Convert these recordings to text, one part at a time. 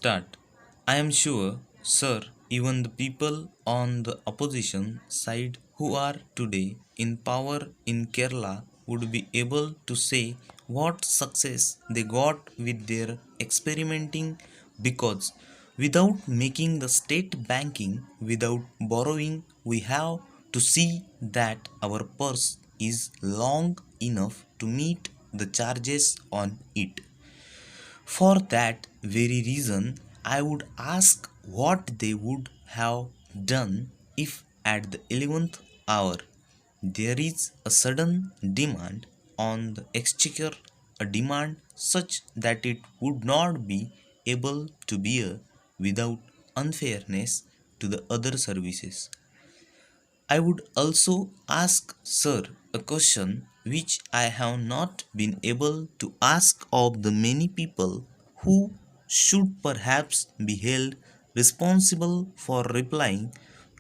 Start. I am sure, sir, even the people on the opposition side who are today in power in Kerala would be able to say what success they got with their experimenting because without making the state banking, without borrowing, we have to see that our purse is long enough to meet the charges on it. For that very reason, I would ask what they would have done if at the 11th hour there is a sudden demand on the exchequer, a demand such that it would not be able to bear without unfairness to the other services. I would also ask Sir a question which I have not been able to ask of the many people who should perhaps be held responsible for replying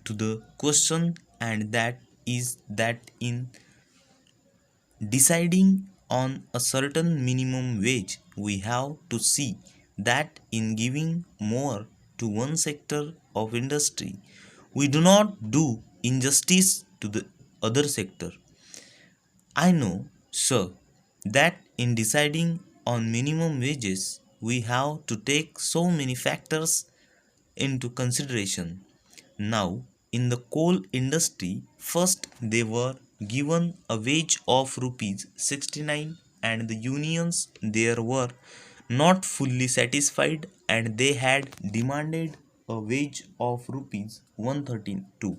to the question, and that is that in deciding on a certain minimum wage, we have to see that in giving more to one sector of industry, we do not do injustice to the other sector. I know, sir, that in deciding on minimum wages, we have to take so many factors into consideration. Now, in the coal industry, first they were given a wage of rupees 69 and the unions there were not fully satisfied and they had demanded a wage of rupees 132.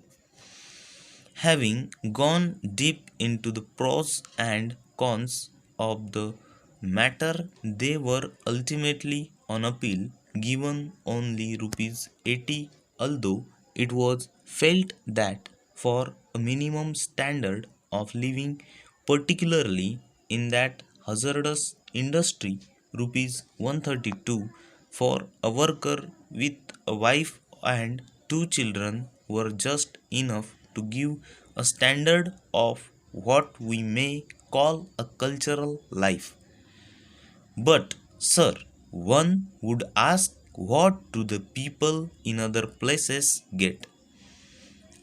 Having gone deep into the pros and cons of the matter, they were ultimately on appeal given only rupees 80, although it was felt that for a minimum standard of living, particularly in that hazardous industry, rupees 132 for a worker with a wife and two children were just enough to give a standard of what we may call a cultural life. But, sir, one would ask, what do the people in other places get?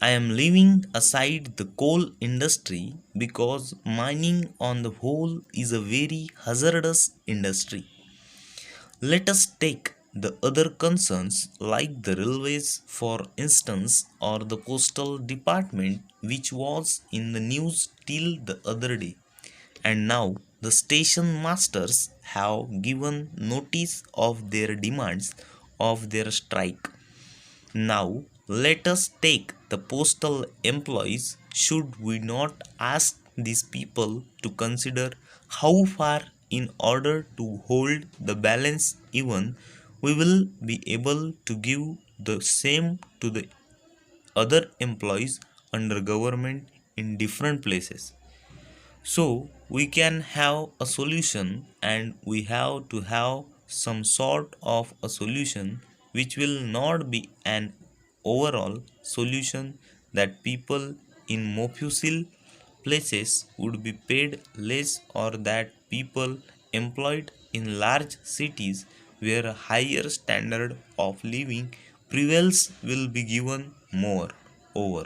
I am leaving aside the coal industry because mining on the whole is a very hazardous industry. Let us take the other concerns like the railways, for instance, or the postal department, which was in the news till the other day. And now the station masters have given notice of their demands of their strike. Now, let us take the postal employees. Should we not ask these people to consider how far, in order to hold the balance even, we will be able to give the same to the other employees under government in different places? So we can have a solution, and we have to have some sort of a solution which will not be an overall solution that people in mofussil places would be paid less, or that people employed in large cities where a higher standard of living prevails will be given more over.